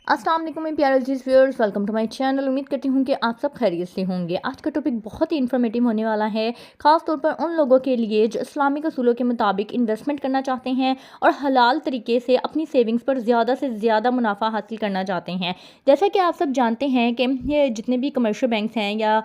अस्सलाम वालेकुम मेरे प्यारे अजीज viewers, welcome to my channel. उम्मीद करती हूँ कि आप सब खैरियत से होंगे। आज का टॉपिक बहुत ही इन्फॉर्मेटिव होने वाला है, ख़ास तौर पर उन लोगों के लिए जो इस्लामिक असूलों के मुताबिक इन्वेस्टमेंट करना चाहते हैं और हलाल तरीके से अपनी सेविंग्स पर ज़्यादा से ज़्यादा मुनाफा हासिल करना चाहते हैं। जैसा कि आप सब जानते हैं कि ये जितने भी कमर्शियल बैंक्स हैं या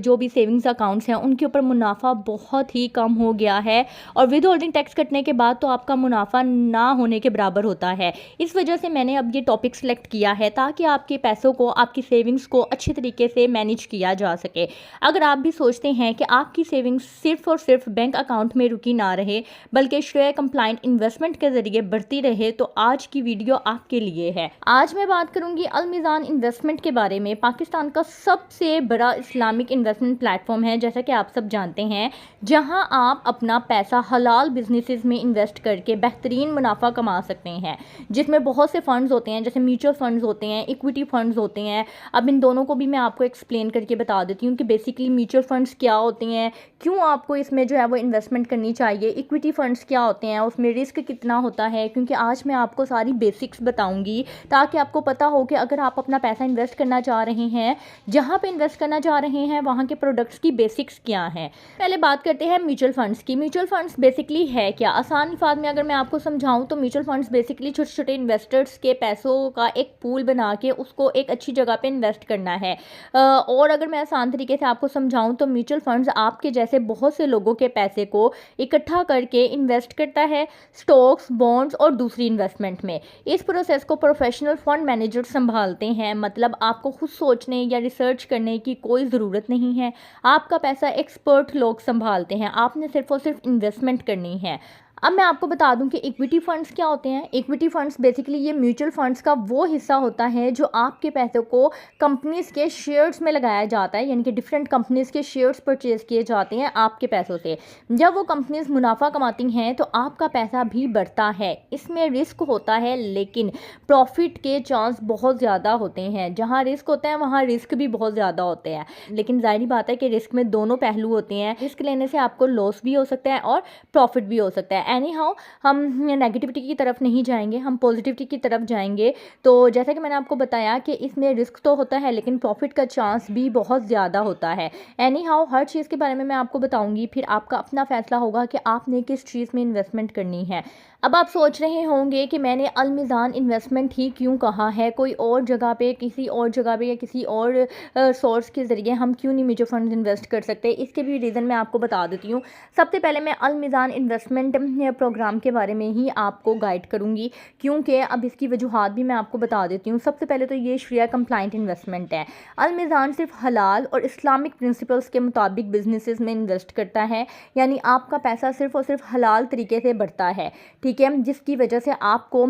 जो भी सेविंग्स अकाउंट्स हैं उनके ऊपर मुनाफा बहुत ही कम हो गया है और विद होल्डिंग टैक्स कटने के बाद तो आपका मुनाफा ना होने के बराबर होता है। इस वजह से मैंने अब ये टॉपिक सेलेक्ट किया है ताकि आपके पैसों को, आपकी सेविंग्स को अच्छी तरीके से मैनेज किया जा सके। अगर आप भी सोचते हैं कि आपकी सेविंग्स सिर्फ और सिर्फ बैंक अकाउंट में रुकी ना रहे बल्कि श्रेय कंप्लाइंट इन्वेस्टमेंट के जरिए बढ़ती रहे, तो आज की वीडियो आपके लिए है। आज मैं बात करूंगी अल मीज़ान इन्वेस्टमेंट के बारे में। पाकिस्तान का सबसे बड़ा इस्लामिक इन्वेस्टमेंट प्लेटफॉर्म है, जैसा कि आप सब जानते हैं, जहां आप अपना पैसा हलाल बिजनेसेस में इन्वेस्ट करके बेहतरीन मुनाफा कमा सकते हैं, जिसमें बहुत से फंड्स होते हैं, जैसे म्यूचुअल फंड्स होते हैं, इक्विटी फंड्स होते हैं। अब इन दोनों को भी मैं आपको एक्सप्लेन करके बता देती हूँ कि बेसिकली म्यूचुअल फंड्स क्या होते हैं, क्यों आपको इसमें जो है वो इन्वेस्टमेंट करनी चाहिए, इक्विटी फंड्स क्या होते हैं, उसमें रिस्क कितना होता है। क्योंकि आज मैं आपको सारी बेसिक्स बताऊंगी ताकि आपको पता हो कि अगर आप अपना पैसा इन्वेस्ट करना चाह रहे हैं, जहाँ पे इन्वेस्ट करना चाह रहे हैं वहाँ के प्रोडक्ट्स की बेसिक्स क्या हैं। पहले बात करते हैं म्यूचुअल फंड्स की। म्यूचुअल फंड्स बेसिकली है क्या? आसान अल्फाज में अगर मैं आपको समझाऊं तो म्यूचुअल फंड्स बेसिकली छोटे छोटे इन्वेस्टर्स के पैसों का एक पूल बना के उसको एक अच्छी जगह पे इन्वेस्ट करना है। और अगर मैं आसान तरीके से आपको समझाऊं तो म्यूचुअल फंड्स आपके जैसे बहुत से लोगों के पैसे को इकट्ठा करके इन्वेस्ट करता है स्टॉक्स, बॉन्ड्स और दूसरी इन्वेस्टमेंट में। इस प्रोसेस को प्रोफेशनल फंड मैनेजर संभालते हैं। मतलब आपको खुद सोचने या रिसर्च करने की कोई ज़रूरत नहीं है, आपका पैसा एक्सपर्ट लोग संभालते हैं, आपने सिर्फ और सिर्फ इन्वेस्टमेंट करनी है। अब मैं आपको बता दूं कि इक्विटी फंड्स क्या होते हैं। इक्विटी फंड्स बेसिकली ये म्यूचुअल फंड्स का वो हिस्सा होता है जो आपके पैसों को कंपनीज के शेयर्स में लगाया जाता है, यानी कि डिफरेंट कंपनीज के शेयर्स परचेज किए जाते हैं आपके पैसों से। जब वो कंपनीज मुनाफा कमाती हैं तो आपका पैसा भी बढ़ता है। इसमें रिस्क होता है लेकिन प्रॉफिट के चांस बहुत ज़्यादा होते हैं। जहाँ रिस्क होता है वहाँ रिस्क भी बहुत ज़्यादा होते हैं, लेकिन जाहिर बात है कि रिस्क में दोनों पहलू होते हैं। रिस्क लेने से आपको लॉस भी हो सकता है और प्रॉफिट भी हो सकता है। एनी हाउ हम नेगेटिविटी की तरफ नहीं जाएंगे, हम पॉजिटिविटी की तरफ जाएंगे। तो जैसा कि मैंने आपको बताया कि इसमें रिस्क तो होता है लेकिन प्रॉफिट का चांस भी बहुत ज़्यादा होता है। एनी हाउ हर चीज़ के बारे में मैं आपको बताऊंगी, फिर आपका अपना फैसला होगा कि आपने किस चीज़ में इन्वेस्टमेंट करनी है। अब आप सोच रहे होंगे कि मैंने अल मीज़ान इन्वेस्टमेंट ही क्यों कहा है, कोई और जगह पे, किसी और जगह पे या किसी और सोर्स के ज़रिए हम क्यों नहीं म्यूचुअल फंड्स इन्वेस्ट कर सकते। इसके भी रीज़न मैं आपको बता देती हूँ। सबसे पहले मैं अल मीज़ान इन्वेस्टमेंट प्रोग्राम के बारे में ही आपको गाइड करूँगी, क्योंकि अब इसकी वजूहात भी मैं आपको बता देती हूँ। सबसे पहले तो ये शरिया कंप्लाइंट इन्वेस्टमेंट है। अल मीज़ान सिर्फ हलाल और इस्लामिक प्रिंसिपल्स के मुताबिक बिजनेसेस में इन्वेस्ट करता है, यानी आपका पैसा सिर्फ और सिर्फ हलाल तरीके से बढ़ता है, ठीक है, जिसकी वजह से आपको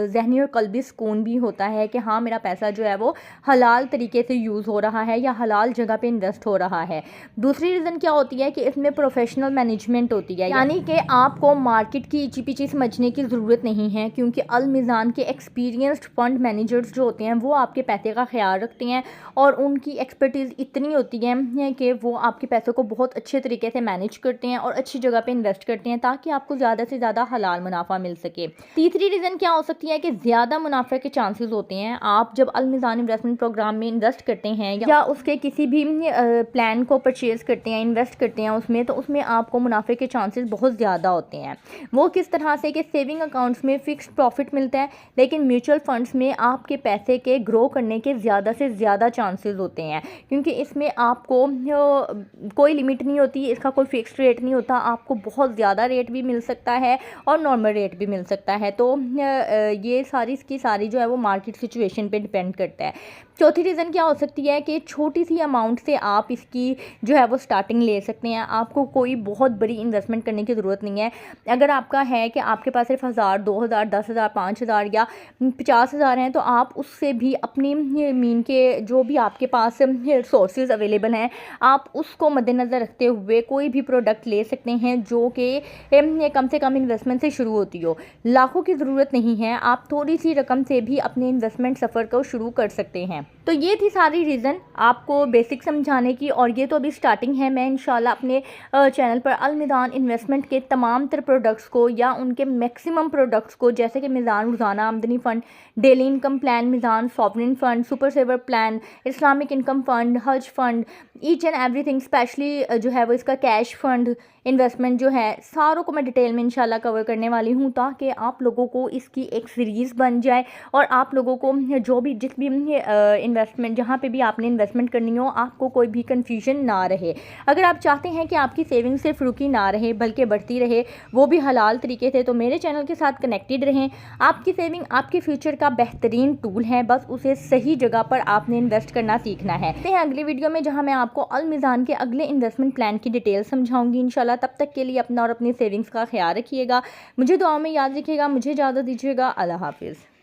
ज़हनी और कल्बी सुकून भी होता है कि हाँ मेरा पैसा जो है वो हलाल तरीके से यूज़ हो रहा है या हलाल जगह पे इन्वेस्ट हो रहा है। दूसरी रीज़न क्या होती है कि इसमें प्रोफेशनल मैनेजमेंट होती है, यानी कि आपको मार्केट की इची पिची समझने की ज़रूरत नहीं है, क्योंकि अल मीज़ान के एक्सपीरियंस्ड फंड मैनेजर्स जो होते हैं वो आपके पैसे का ख्याल रखते हैं और उनकी एक्सपर्टीज़ इतनी होती है कि वो आपके पैसों को बहुत अच्छे तरीके से मैनेज करते हैं और अच्छी जगह पे इन्वेस्ट करते हैं ताकि आपको ज़्यादा से ज़्यादा हलाल मुनाफा मिल सके। तीसरी रीज़न क्या हो सकती है कि ज़्यादा मुनाफे के चांसेस होते हैं। आप जब अल मीज़ान इन्वेस्टमेंट प्रोग्राम में इन्वेस्ट करते हैं या उसके किसी भी प्लान को परचेज़ करते हैं, इन्वेस्ट करते हैं उसमें, तो उसमें आपको मुनाफे के चांसेस बहुत ज़्यादा होते हैं। वो किस तरह से कि सेविंग अकाउंट्स में फ़िक्स्ड प्रॉफिट मिलता है, लेकिन म्यूचुअल फंड्स में आपके पैसे के ग्रो करने के ज़्यादा से ज़्यादा चांसेस होते हैं, क्योंकि इसमें आपको कोई लिमिट नहीं होती, इसका कोई फिक्स्ड रेट नहीं होता। आपको बहुत ज़्यादा रेट भी मिल सकता है और नॉर्मल रेट भी मिल सकता है। तो ये सारी की सारी जो है वो मार्केट सिचुएशन पे डिपेंड करता है। चौथी रीज़न क्या हो सकती है कि छोटी सी अमाउंट से आप इसकी जो है वो स्टार्टिंग ले सकते हैं। आपको कोई बहुत बड़ी इन्वेस्टमेंट करने की ज़रूरत नहीं है। अगर आपका है कि आपके पास सिर्फ 1000, 2000, 10,000, 5000 या 50,000 हैं, तो आप उससे भी अपनी मीन के जो भी आपके पास सोर्सेज अवेलेबल हैं, आप उसको मद्देनज़र रखते हुए कोई भी प्रोडक्ट ले सकते हैं जो कि कम से कम इन्वेस्टमेंट से शुरू होती हो। लाखों की ज़रूरत नहीं है, आप थोड़ी सी रकम से भी अपने इन्वेस्टमेंट सफ़र को शुरू कर सकते हैं। तो ये थी सारी रीज़न आपको बेसिक समझाने की, और ये तो अभी स्टार्टिंग है। मैं इंशाल्लाह अपने चैनल पर अलमिज़ान इन्वेस्टमेंट के तमाम तर प्रोडक्ट्स को या उनके मैक्सिमम प्रोडक्ट्स को, जैसे कि मीज़ान रोज़ाना आमदनी fund, daily income plan, Meezan sovereign fund, super saver plan, Islamic income fund, हज fund, each and everything, specially जो है वो इसका कैश फ़ंड इन्वेस्टमेंट जो है, सारों को मैं डिटेल में इंशाल्लाह कवर करने वाली हूँ, ताकि आप लोगों को इसकी एक सीरीज़ बन जाए और आप लोगों को जो भी जिस भी इन्वेस्टमेंट, जहाँ पे भी आपने इन्वेस्टमेंट करनी हो, आपको कोई भी कन्फ्यूजन ना रहे। अगर आप चाहते हैं कि आपकी सेविंग सिर्फ रुकी ना रहे बल्कि बढ़ती रहे, वो भी हलाल तरीके से, तो मेरे चैनल के साथ कनेक्टेड रहें। आपकी सेविंग आपके फ्यूचर का बेहतरीन टूल है, बस उसे सही जगह पर आपने इन्वेस्ट करना सीखना है। अगली वीडियो में जहाँ मैं आपको अलमिज़ान के अगले इन्वेस्टमेंट प्लान की डिटेल समझाऊंगी इंशाल्लाह। तब तक के लिए अपना और अपनी सेविंग्स का ख्याल रखिएगा। मुझे दुआओं में याद रखिएगा। मुझे इजाज़त दीजिएगा। अल्लाह हाफिज़।